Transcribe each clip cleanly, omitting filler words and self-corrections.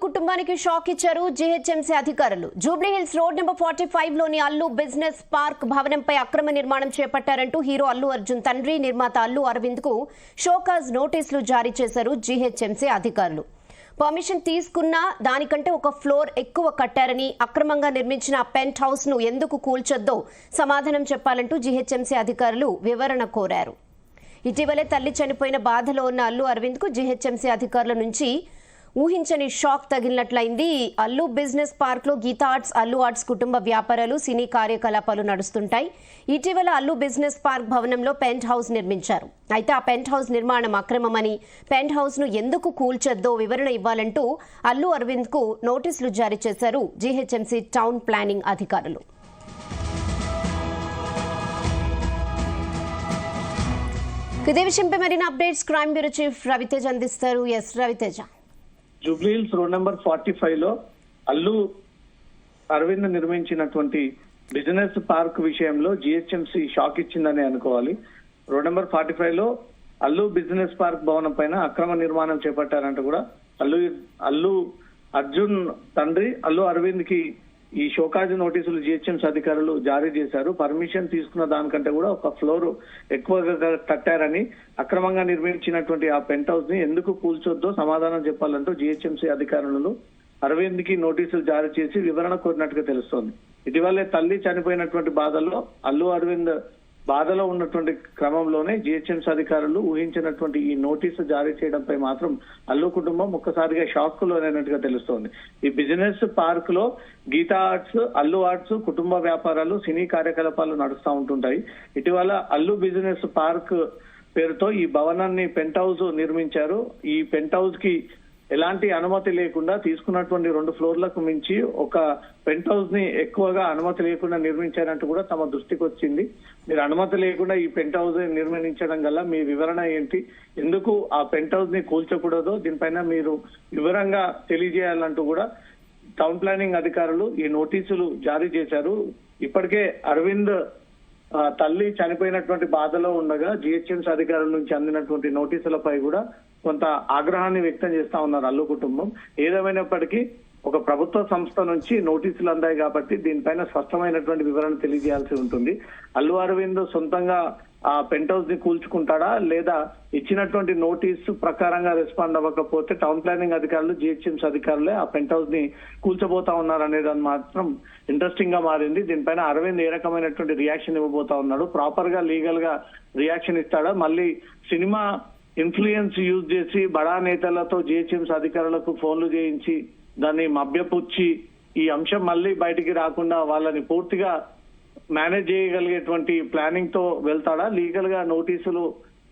కుటుంబానికి షాక్ ఇచ్చారు జీహెచ్ఎంసీ అధికారులు. జూబ్లీ హిల్స్ రోడ్ నెంబర్ 45 లోని అల్లు బిజినెస్ పార్క్ భవనంపై అక్రమ నిర్మాణం చేపట్టారంటూ హీరో అల్లు అర్జున్ తండ్రి నిర్మాత అల్లు అరవింద్ కు షోకాజ్ నోటీసులు జారీ చేశారు జీహెచ్ఎంసీ అధికారులు. పర్మిషన్ తీసుకున్నా దానికంటే ఒక ఫ్లోర్ ఎక్కువ కట్టారని, అక్రమంగా నిర్మించిన పెంట్ హౌస్ ను ఎందుకు కూల్చొద్దో సమాధానం చెప్పాలంటూ జీహెచ్ఎంసీ అధికారులు వివరణ కోరారు. ఇటీవలే తల్లి చనిపోయిన బాధలో ఉన్న అల్లు అరవింద్ కు జీహెచ్ఎంసీ అధికారుల నుంచి ఊహించని షాక్ తగిలినట్లయింది. అల్లు బిజినెస్ పార్క్ లో గీతా ఆర్ట్స్, అల్లు ఆర్ట్స్ కుటుంబ వ్యాపారాలు, సినీ కార్యకలాపాలు నడుస్తుంటాయి. ఇటీవల అల్లు బిజినెస్ పార్క్ భవనంలో పెంట్ హౌస్ నిర్మించారు. అయితే ఆ పెంట్ హౌస్ నిర్మాణం అక్రమమని, పెంట్ హౌస్ ను ఎందుకు కూల్చొద్దో వివరణ ఇవ్వాలంటూ అల్లు అరవింద్ కు నోటీసులు జారీ చేశారు జీహెచ్ఎంసీ టౌన్ ప్లానింగ్ అధికారులు. ఇదే విషయంపై మరిన్ని updates crime bureau chief Raviteja అందిస్తారు. S Raviteja. Jubilee Hills road number 45 లో అల్లు అరవింద్ నిర్మించినటువంటి బిజినెస్ పార్క్ విషయంలో జిహెచ్ఎంసీ షాక్ ఇచ్చిందని అనుకోవాలి. రోడ్ నెంబర్ 45 లో అల్లు బిజినెస్ పార్క్ భవనం పైన అక్రమ నిర్మాణం చేపట్టారంటూ కూడా అల్లు అర్జున్ తండ్రి అల్లు అరవింద్ కి ఈ షోకాజ్ నోటీసులు జిహెచ్ఎంసీ అధికారులు జారీ చేశారు. పర్మిషన్ తీసుకున్న దానికంటే కూడా ఒక ఫ్లోర్ ఎక్కువగా కట్టారని, అక్రమంగా నిర్మించినటువంటి ఆ పెంట్ హౌస్ ని ఎందుకు కూల్చొద్దో సమాధానం చెప్పాలంటూ జిహెచ్ఎంసీ అధికారులు అరవింద్ కి నోటీసులు జారీ చేసి వివరణ కోరినట్టుగా తెలుస్తోంది. ఇటీవలే తల్లి చనిపోయినటువంటి బాధల్లో అల్లు అరవింద్ బాధలో ఉన్నటువంటి క్రమంలోనే జిహెచ్ఎంసీ అధికారులు ఊహించినటువంటి ఈ నోటీసు జారీ చేయడంపై మాత్రం అల్లు కుటుంబం ఒక్కసారిగా షాక్ లోనైనట్టుగా తెలుస్తోంది. ఈ బిజినెస్ పార్క్ లో గీతా ఆర్ట్స్, అల్లు ఆర్ట్స్ కుటుంబ వ్యాపారాలు, సినీ కార్యకలాపాలు నడుస్తూ ఉంటుంటాయి. ఇటీవల అల్లు బిజినెస్ పార్క్ పేరుతో ఈ భవనాన్ని పెంట్ హౌస్ నిర్మించారు. ఈ పెంట్ హౌస్ కి ఎలాంటి అనుమతి లేకుండా తీసుకున్నటువంటి 2 ఫ్లోర్లకు మించి ఒక పెంట్ హౌస్ ని ఎక్కువగా అనుమతి లేకుండా నిర్మించారంటూ కూడా తమ దృష్టికి వచ్చింది. మీరు అనుమతి లేకుండా ఈ పెంట్ హౌస్ నిర్మించడం వల్ల మీ వివరణ ఏంటి, ఎందుకు ఆ పెంట్ హౌస్ ని కూల్చకూడదో దీనిపైన మీరు వివరంగా తెలియజేయాలంటూ కూడా టౌన్ ప్లానింగ్ అధికారులు ఈ నోటీసులు జారీ చేశారు. ఇప్పటికే అరవింద్ తల్లి చనిపోయినటువంటి బాధలో ఉండగా జిహెచ్ఎంసీ అధికారుల నుంచి అందినటువంటి నోటీసులపై కూడా కొంత ఆగ్రహాన్ని వ్యక్తం చేస్తా ఉన్నారు అల్లు కుటుంబం. ఏదేమైనప్పటికీ ఒక ప్రభుత్వ సంస్థ నుంచి నోటీసులు అందాయి కాబట్టి దీనిపైన స్పష్టమైనటువంటి వివరణ తెలియజేయాల్సి ఉంటుంది. అల్లు అరవింద్ సొంతంగా ఆ పెంట్ హౌస్ ని కూల్చుకుంటాడా, లేదా ఇచ్చినటువంటి నోటీసు ప్రకారంగా రెస్పాండ్ అవ్వకపోతే టౌన్ ప్లానింగ్ అధికారులు, జిహెచ్ఎంసీ అధికారులే ఆ పెంట్ హౌస్ ని కూల్చబోతా ఉన్నారనేది మాత్రం ఇంట్రెస్టింగ్ గా మారింది. దీనిపైన అరవింద్ ఏ రకమైనటువంటి రియాక్షన్ ఇవ్వబోతా ఉన్నాడు, ప్రాపర్ గా లీగల్ గా రియాక్షన్ ఇస్తాడా, మళ్ళీ సినిమా ఇన్ఫ్లుయెన్స్ యూజ్ చేసి బడా నేతలతో జిహెచ్ఎంసీ అధికారులకు ఫోన్లు చేయించి దాన్ని మభ్యపుచ్చి ఈ అంశం మళ్ళీ బయటికి రాకుండా వాళ్ళని పూర్తిగా మేనేజ్ చేయగలిగేటువంటి ప్లానింగ్ తో వెళ్తాడా, లీగల్ గా నోటీసులు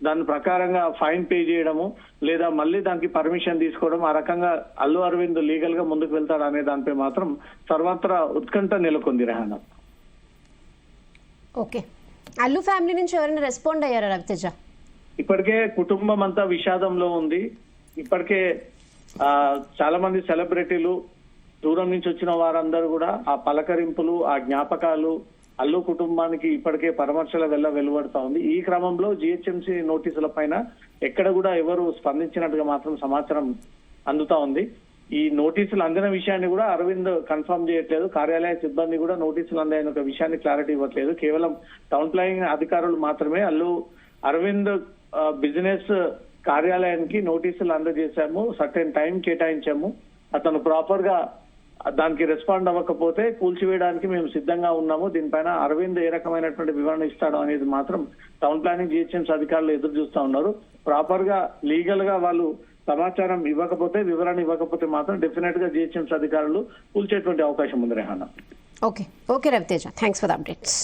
దాని ప్రకారంగా ఫైన్ పే చేయడము, లేదా మళ్ళీ దానికి పర్మిషన్ తీసుకోవడం, ఆ రకంగా అల్లు అరవింద్ లీగల్ గా ముందుకు వెళ్తాడా అనే దానిపై మాత్రం సర్వత్రా ఉత్కంఠ నెలకొంది. రెహానా. ఓకే, అల్లు ఫ్యామిలీ నుంచి ఎవరైనా రెస్పాండ్ అయ్యారా రవితేజ? ఇప్పటికే కుటుంబం అంతా విషాదంలో ఉంది. ఇప్పటికే చాలా మంది సెలబ్రిటీలు, దూరం నుంచి వచ్చిన వారందరూ కూడా ఆ పలకరింపులు, ఆ జ్ఞాపకాలు అల్లు కుటుంబానికి ఇప్పటికే పరామర్శల వెలువడుతా ఉంది. ఈ క్రమంలో జిహెచ్ఎంసీ నోటీసుల పైన ఎక్కడ కూడా ఎవరు స్పందించినట్టుగా మాత్రం సమాచారం అందుతా ఉంది. ఈ నోటీసులు అందిన విషయాన్ని కూడా అరవింద్ కన్ఫర్మ్ చేయట్లేదు. కార్యాలయ సిబ్బంది కూడా నోటీసులు అందాయని ఒక విషయాన్ని క్లారిటీ ఇవ్వట్లేదు. కేవలం టౌన్ ప్లానింగ్ అధికారులు మాత్రమే అల్లు అరవింద్ బిజినెస్ కార్యాలయానికి నోటీసులు అందజేశాము, సర్టెన్ టైం కేటాయించాము, అతను ప్రాపర్ గా దానికి రెస్పాండ్ అవ్వకపోతే కూల్చివేయడానికి మేము సిద్ధంగా ఉన్నాము, దీనిపైన అరవింద్ ఏ రకమైనటువంటి వివరణ ఇస్తాడు అనేది మాత్రం టౌన్ ప్లానింగ్ జిహెచ్ఎంసీ అధికారులు ఎదురు చూస్తా ఉన్నారు. ప్రాపర్ గా లీగల్ గా వాళ్ళు సమాచారం ఇవ్వకపోతే, వివరణ ఇవ్వకపోతే మాత్రం డెఫినెట్ గా జిహెచ్ఎంసీ అధికారులు కూల్చేటువంటి అవకాశం ఉంది. Rehana. Okay Raviteja, thanks for the updates.